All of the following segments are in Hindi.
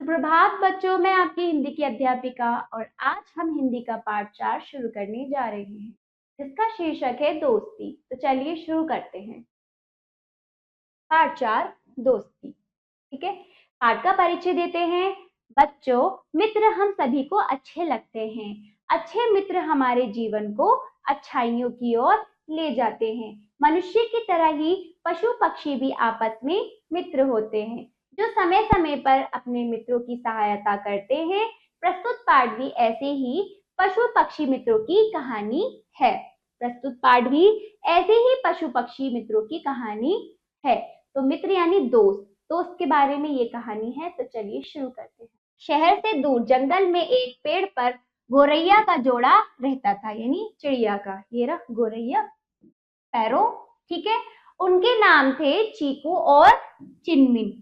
सुप्रभात बच्चों, मैं आपकी हिंदी की अध्यापिका और आज हम हिंदी का पाठ 4 शुरू करने जा रहे हैं जिसका शीर्षक है दोस्ती। तो चलिए शुरू करते हैं। पाठ 4 दोस्ती। ठीक है, पाठ का परिचय देते हैं। बच्चों, मित्र हम सभी को अच्छे लगते हैं। अच्छे मित्र हमारे जीवन को अच्छाइयों की ओर ले जाते हैं। मनुष्य की तरह ही पशु पक्षी भी आपस में मित्र होते हैं जो समय समय पर अपने मित्रों की सहायता करते हैं। प्रस्तुत पाठ भी ऐसे ही पशु पक्षी मित्रों की कहानी है। प्रस्तुत पाठ भी ऐसे ही पशु पक्षी मित्रों की कहानी है। तो मित्र यानी दोस्त, दोस्त के बारे में ये कहानी है। तो चलिए शुरू करते हैं। शहर से दूर जंगल में एक पेड़ पर गोरैया का जोड़ा रहता था, यानी चिड़िया का। ये रहा गोरैया, पैरो। ठीक है, उनके नाम थे चीकू और चिनमिन।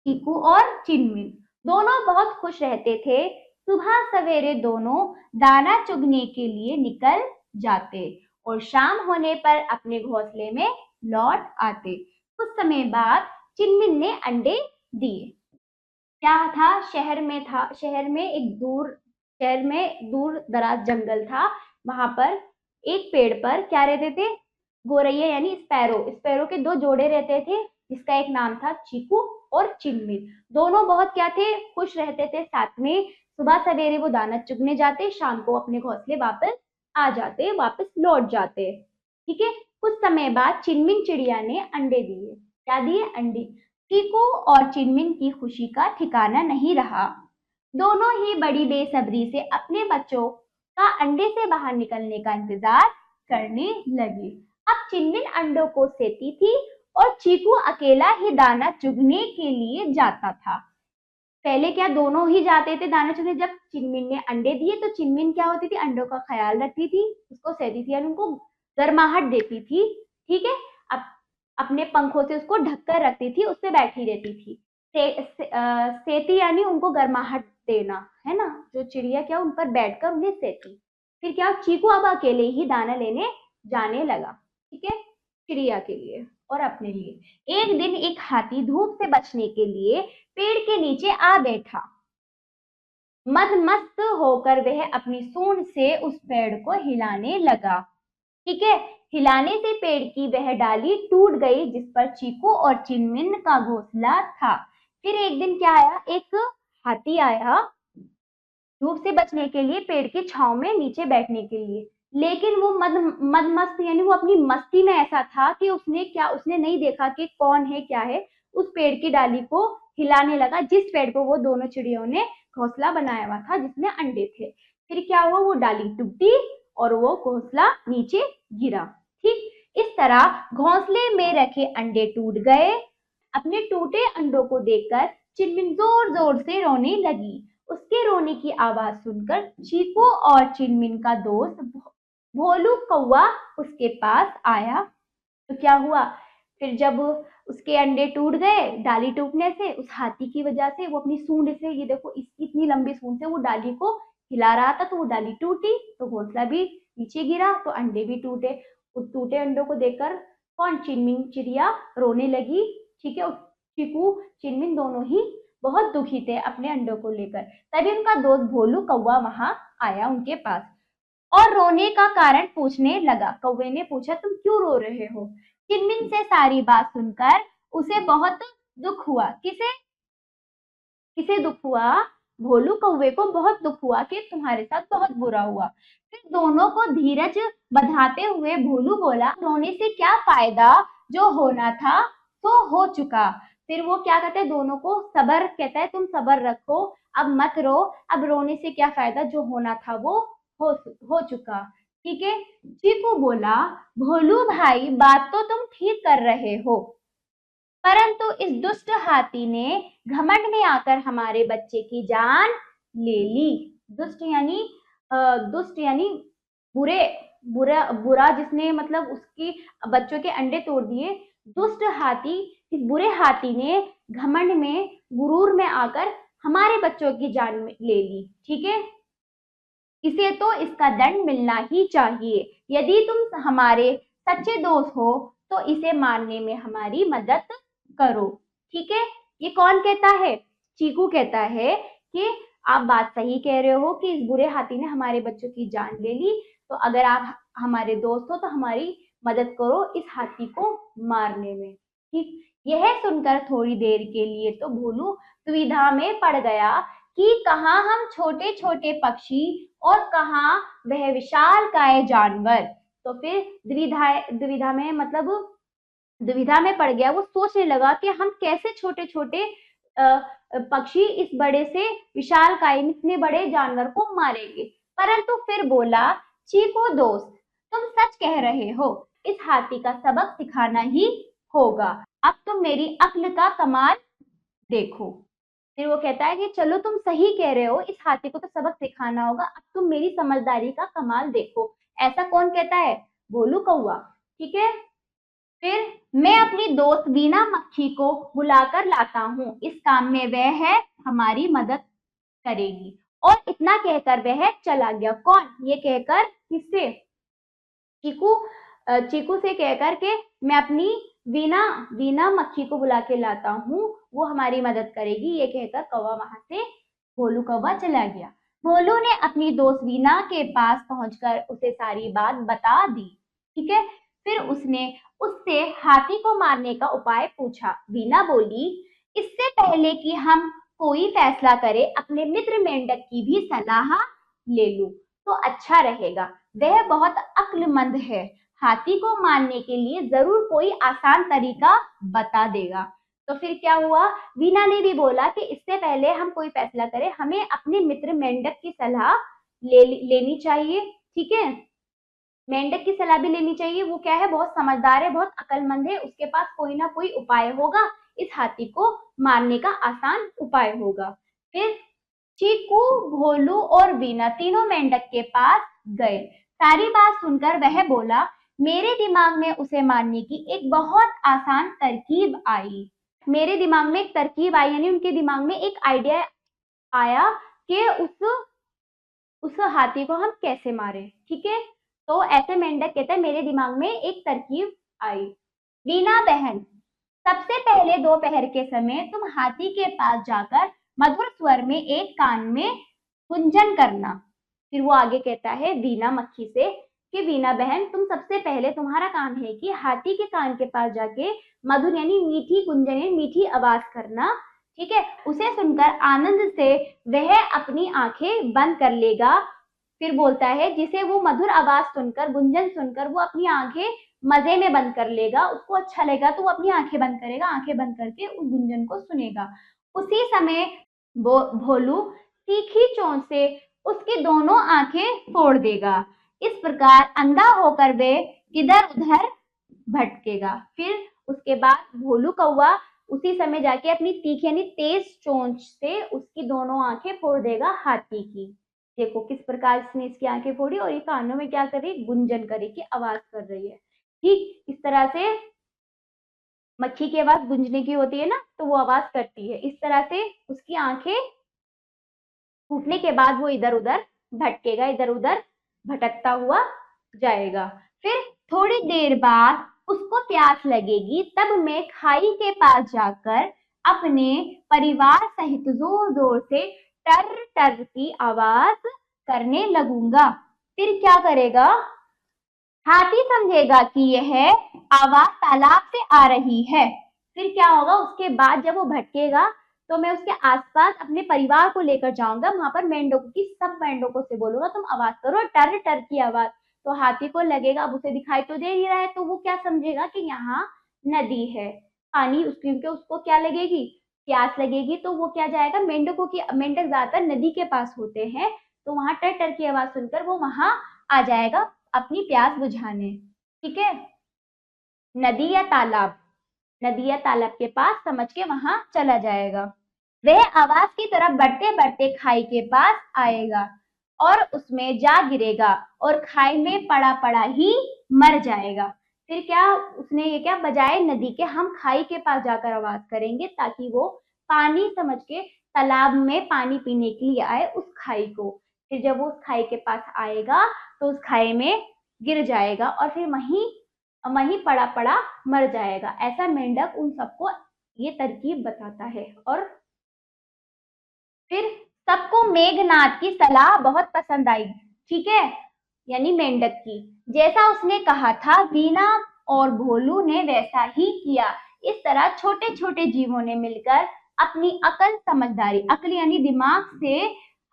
चीकू और चिनमिन दोनों बहुत खुश रहते थे। सुबह सवेरे दोनों दाना चुगने के लिए निकल जाते और शाम होने पर अपने घोंसले में लौट आते। कुछ समय बाद चिनमिन ने अंडे दिए। क्या था, शहर में दूर दराज जंगल था। वहां पर एक पेड़ पर क्या रहते थे, गोरैया यानी स्पैरो के 2 जोड़े रहते थे जिसका एक नाम था चीकू और चिनमिन। दोनों बहुत क्या थे, खुश रहते थे साथ में। सुबह सवेरे वो दाना चुगने जाते, शाम को अपने घोंसले वापस आ जाते, वापस लौट जाते। ठीक है, कुछ समय बाद चिनमिन चिड़िया ने अंडे दिए। क्या दिए, अंडे। चीकू और चिनमिन की खुशी का ठिकाना नहीं रहा। दोनों ही बड़ी बेसब्री से अपने बच्चों का अंडे से बाहर निकलने का इंतजार करने लगे। अब चिनमिन अंडों को सेती थी और चीकू अकेला ही दाना चुगने के लिए जाता था। पहले क्या, दोनों ही जाते थे दाना चुगने। जब चिनमिन ने अंडे दिए तो चिनमिन क्या होती थी, अंडों का ख्याल रखती थी, उसको सेती थी, यानी उनको गर्माहट देती थी। ठीक है, अब अपने पंखों से उसको ढककर रखती थी, उस पे बैठी रहती थी। सेती यानी उनको गर्माहट देना, है ना। जो चिड़िया क्या उन पर बैठकर उन्हें सेती। फिर क्या, चीकू अब अकेले ही दाना लेने जाने लगा। ठीक है, चिड़िया के लिए और अपने लिए। एक दिन एक हाथी धूप से बचने के लिए पेड़ के नीचे आ बैठा। मदमस्त होकर वह अपनी सूंड से उस पेड़ को हिलाने लगा। ठीक है, हिलाने से पेड़ की वह डाली टूट गई जिस पर चीकू और चिनमिन का घोंसला था। फिर एक दिन क्या आया, एक हाथी आया धूप से बचने के लिए पेड़ की छांव में नीचे बैठने के लिए। लेकिन वो मदमस्त यानी वो अपनी मस्ती में ऐसा था कि उसने नहीं देखा कि कौन है क्या है। उस पेड़ की डाली को हिलाने लगा जिस पेड़ पर वो दोनों चिड़ियों ने घोंसला बनाया हुआ था, जिसमें अंडे थे। फिर क्या हुआ, वो डाली टूटी और वो घोंसला नीचे गिरा। ठीक, इस तरह घोंसले में रखे अंडे टूट गए। अपने टूटे अंडों को देखकर चिनमिन जोर जोर से रोने लगी। उसके रोने की आवाज सुनकर चीकू और चिनमिन का दोस्त भोलू कौवा उसके पास आया। तो क्या हुआ, फिर जब उसके अंडे टूट गए डाली टूटने से, उस हाथी की वजह से, वो अपनी सूंड से, ये देखो इसकी इतनी लंबी सूंड से वो डाली को हिला रहा था, तो वो डाली टूटी तो घोंसला भी नीचे गिरा, तो अंडे भी टूटे। उस टूटे अंडों को देखकर कौन, चिनमिन चिड़िया रोने लगी। ठीक है, चीकू चिनमिन दोनों ही बहुत दुखी थे अपने अंडों को लेकर। तभी उनका दोस्त भोलू कौवा वहां आया उनके पास और रोने का कारण पूछने लगा। कौवे ने पूछा, तुम क्यों रो रहे हो। चिनमिन से सारी बात सुनकर उसे बहुत दुख हुआ। किसे किसे दुख हुआ, भोलू कौवे को बहुत दुख हुआ कि तुम्हारे साथ बहुत बुरा हुआ। फिर दोनों को धीरज बंधाते हुए भोलू बोला, रोने से क्या फायदा, जो होना था तो हो चुका। फिर वो क्या कहते हैं, दोनों को सब्र कहता है, तुम सब्र रखो, अब मत रो, अब रोने से क्या फायदा, जो होना था वो हो चुका। ठीक है, चीकू बोला, भोलू भाई बात तो तुम ठीक कर रहे हो, परंतु इस दुष्ट हाथी ने घमंड में आकर हमारे बच्चे की जान ले ली। दुष्ट यानी बुरा, जिसने मतलब उसकी बच्चों के अंडे तोड़ दिए। दुष्ट हाथी, इस बुरे हाथी ने घमंड में, गुरूर में आकर हमारे बच्चों की जान ले ली। ठीक है, इसे तो इसका दंड मिलना ही चाहिए। यदि तुम हमारे सच्चे दोस्त हो तो इसे मारने में हमारी मदद करो। ठीक है, ये कौन कहता है, चीकू कहता है कि आप बात सही कह रहे हो कि इस बुरे हाथी ने हमारे बच्चों की जान ले ली, तो अगर आप हमारे दोस्त हो तो हमारी मदद करो इस हाथी को मारने में। ठीक, यह सुनकर थोड़ी देर के लिए तो भोलू दुविधा में पड़ गया कि कहाँ हम छोटे छोटे पक्षी और कहाँ वह विशालकाय जानवर। तो फिर दुविधा में मतलब दुविधा में पड़ गया। वो सोचने लगा कि हम कैसे छोटे छोटे पक्षी इस बड़े से विशालकाय इतने बड़े जानवर को मारेंगे। परंतु फिर बोला, चीकू दोस्त, तुम सच कह रहे हो, इस हाथी का सबक सिखाना ही होगा। अब तुम मेरी अक्ल का कमाल देखो। फिर वो कहता है कि चलो तुम सही कह रहे हो, इस हाथी को तो सबक सिखाना होगा, अब तुम मेरी समझदारी का कमाल देखो। ऐसा कौन कहता है? भोलू कौआ। ठीक है, फिर मैं अपनी दोस्त वीना मक्खी को बुलाकर लाता हूँ, इस काम में वह है हमारी मदद करेगी। और इतना कहकर वह चला गया। कौन? ये कहकर, किससे? चीकू चीकू से कहकर के मैं अपनी वीना वीना मक्खी को बुला के लाता हूँ, वो हमारी मदद करेगी। ये कहकर कौवा वहां से भोलू कौवा चला गया। भोलू ने अपनी दोस्त वीना के पास पहुंचकर उसे सारी बात बता दी। ठीक है, फिर उसने उससे हाथी को मारने का उपाय पूछा। वीना बोली, इससे पहले कि हम कोई फैसला करें, अपने मित्र मेंढक की भी सलाह ले लूं तो अच्छा रहेगा। वह बहुत अक्लमंद है, हाथी को मारने के लिए जरूर कोई आसान तरीका बता देगा। तो फिर क्या हुआ? वीना ने भी बोला कि इससे पहले हम कोई फैसला करें, हमें अपने मित्र मेंढक की सलाह लेनी चाहिए। ठीक है, मेंढक की सलाह भी लेनी चाहिए। वो क्या है? बहुत समझदार है, बहुत अक्लमंद है, उसके पास कोई ना कोई उपाय होगा, इस हाथी को मारने का आसान उपाय होगा। फिर चीकू, भोलू और वीना तीनों मेंढक के पास गए। सारी बात सुनकर वह बोला, मेरे दिमाग में उसे मारने की एक बहुत आसान तरकीब आई। मेरे दिमाग में एक तरकीब आई, यानी उनके दिमाग में एक आइडिया आया कि उस हाथी को हम कैसे मारे। ठीक है, तो ऐसे मेंढक कहता है, मेरे दिमाग में एक तरकीब आई। वीना बहन, सबसे पहले दोपहर के समय तुम हाथी के पास जाकर मधुर स्वर में एक कान में गुंजन करना। फिर वो आगे कहता है वीना मक्खी से कि वीना बहन, तुम सबसे पहले, तुम्हारा काम है कि हाथी के कान के पास जाके मधुर यानी मीठी गुंजन यानी मीठी आवाज करना। ठीक है, उसे सुनकर आनंद से वह अपनी आंखें बंद कर लेगा। फिर बोलता है, जिसे वो मधुर आवाज सुनकर, गुंजन सुनकर वो अपनी आंखें मजे में बंद कर लेगा, उसको अच्छा लगेगा तो वो अपनी आंखें बंद करेगा, आंखें बंद करके उस गुंजन को सुनेगा। उसी समय भोलू तीखी चोंच से उसकी दोनों आंखें फोड़ देगा। इस प्रकार अंधा होकर वे इधर उधर भटकेगा। फिर उसके बाद भोलू कौवा उसी समय जाके अपनी तीखी यानी तेज चोंच से उसकी दोनों आंखें फोड़ देगा हाथी की। देखो किस प्रकार इसने इसकी आंखें फोड़ी और ये कानों में क्या कर रही है? गुंजन कर रही है, आवाज कर रही है। ठीक इस तरह से मक्खी की आवाज गूंजने की होती है ना, तो वो आवाज करती है। इस तरह से उसकी आंखें फूटने के बाद वो इधर उधर भटकेगा, इधर उधर भटकता हुआ जाएगा। फिर थोड़ी देर बाद उसको प्यास लगेगी, तब मैं खाई के पास जाकर अपने परिवार सहित जोर जोर से टर टर की आवाज करने लगूंगा। फिर क्या करेगा? हाथी समझेगा कि यह आवाज तालाब से आ रही है। फिर क्या होगा? उसके बाद जब वो भटकेगा तो मैं उसके आसपास अपने परिवार को लेकर जाऊंगा, वहां पर मेंढकों की सब मेंढकों से बोलूंगा तुम आवाज करो, टर टर की आवाज। तो हाथी को लगेगा, अब उसे दिखाई तो दे ही रहा है, तो वो क्या समझेगा कि यहाँ नदी है, पानी क्योंकि उसको क्या लगेगी? प्यास लगेगी। तो वो क्या जाएगा? मेंढक ज्यादातर नदी के पास होते हैं, तो वहां टर टर की आवाज सुनकर वो वहां आ जाएगा अपनी प्यास बुझाने। ठीक है, नदी या तालाब, नदी या तालाब के पास समझ के वहां चला जाएगा। वह आवाज की तरफ बढ़ते बढ़ते खाई के पास आएगा और उसमें जा गिरेगा और खाई में पड़ा पड़ा ही मर जाएगा। फिर क्या उसने ये क्या बजाय नदी के हम खाई के पास जाकर आवाज करेंगे, ताकि वो पानी समझ के तालाब में पानी पीने के लिए आए उस खाई को। फिर जब वो उस खाई के पास आएगा तो उस खाई में गिर जाएगा और फिर वहीं वहीं पड़ा पड़ा मर जाएगा। ऐसा मेंढक उन सबको ये तरकीब बताता है और मेघनाद की सलाह बहुत पसंद आई, ठीक है, यानी मेंढक की। जैसा उसने कहा था वीणा और भोलू ने वैसा ही किया। इस तरह छोटे छोटे जीवों ने मिलकर अपनी अकल समझदारी, अकल यानी दिमाग से,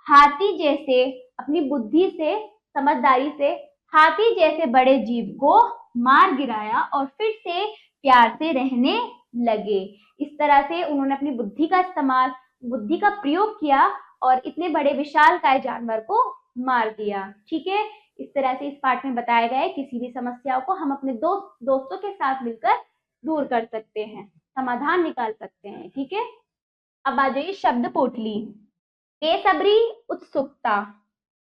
हाथी जैसे अपनी बुद्धि से, समझदारी से हाथी जैसे बड़े जीव को मार गिराया और फिर से प्यार से रहने लगे। इस तरह से उन्होंने अपनी बुद्धि का इस्तेमाल, बुद्धि का प्रयोग किया और इतने बड़े विशालकाय जानवर को मार दिया। ठीक है, इस तरह से इस पाठ में बताया गया है किसी भी समस्याओं को हम अपने दोस्तों के साथ मिलकर दूर कर सकते हैं, समाधान निकाल सकते हैं। ठीक है, अब आ जाइए शब्द पोटली। बेसब्री, उत्सुकता,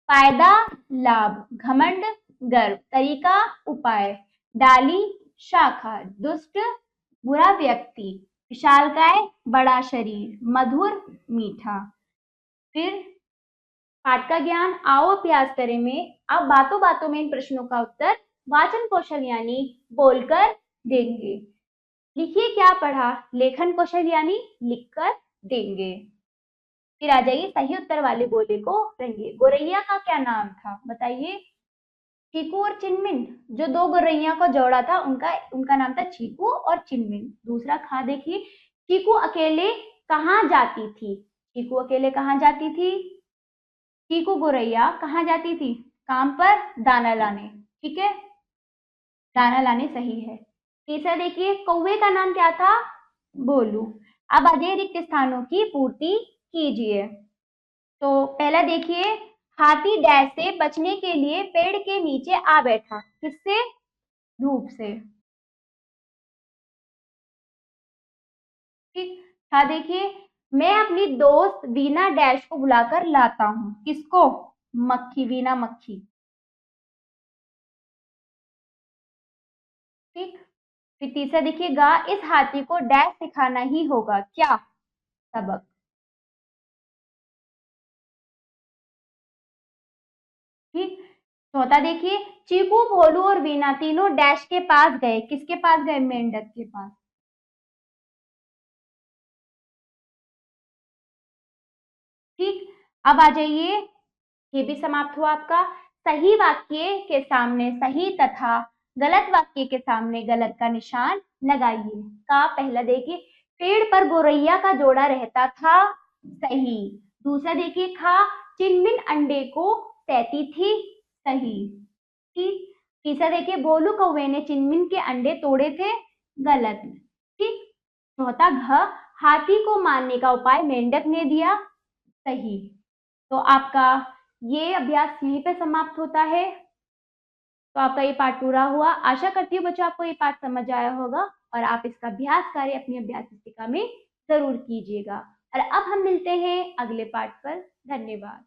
फायदा, लाभ, घमंड, गर्व, तरीका, उपाय, डाली, शाखा, दुष्ट, बुरा व्यक्ति, विशालकाय, बड़ा शरीर, मधुर, मीठा। फिर पाठ का ज्ञान, आओ अभ्यास करें में आप बातों बातों में इन प्रश्नों का उत्तर वाचन कौशल यानी बोलकर देंगे। लिखिए क्या पढ़ा, लेखन कौशल यानी लिखकर देंगे। फिर आ जाइए सही उत्तर वाले बोले को रंगिए। गोरैया का क्या नाम था बताइए। चीकू और चिनमिन, जो दो गोरैया को जोड़ा था उनका नाम था चीकू और चिनमिन। दूसरा खा देखिए, चीकू अकेले कहाँ जाती थी। चीकू अकेले कहाँ जाती थी। चीकू गोरैया कहाँ जाती थी, काम पर दाना लाने। ठीक है, दाना लाने सही है। तीसरा देखिए, कौवे का नाम क्या था, बोलू। अब आ जाइए रिक्त स्थानों की पूर्ति कीजिए। तो पहला देखिए, हाथी डैश से बचने के लिए पेड़ के नीचे आ बैठा, किससे, धूप से। ठीक, हाँ देखिए, मैं अपनी दोस्त वीना डैश को बुलाकर लाता हूँ, किसको, मक्खी, वीना मक्खी। ठीक, फिर तीसरा देखिएगा, इस हाथी को डैश सिखाना ही होगा, क्या, सबक। ठीक, चौथा देखिए, चीकू, भोलू और वीना तीनों डैश के पास गए, किसके पास गए, मेंढक के पास। ठीक, अब आ जाइए, ये भी समाप्त हुआ आपका। सही वाक्य के सामने सही तथा गलत वाक्य के सामने गलत का निशान लगाइए। का पहला देखिए, पेड़ पर गोरैया का जोड़ा रहता था, सही। दूसरा देखिए, खा, चिनमिन अंडे को सहती थी, सही। ठीक, तीसरा देखिए, बोलू कौवे ने चिनमिन के अंडे तोड़े थे, गलत। ठीक, चौथा, घ, हाथी को मारने का उपाय मेंढक ने दिया, सही। तो आपका ये अभ्यास यहीं पे समाप्त होता है। तो आपका ये पाठ पूरा हुआ। आशा करती हूँ बच्चों आपको ये पाठ समझ आया होगा और आप इसका अभ्यास कार्य अपनी अभ्यास पुस्तिका में जरूर कीजिएगा। और अब हम मिलते हैं अगले पाठ पर। धन्यवाद।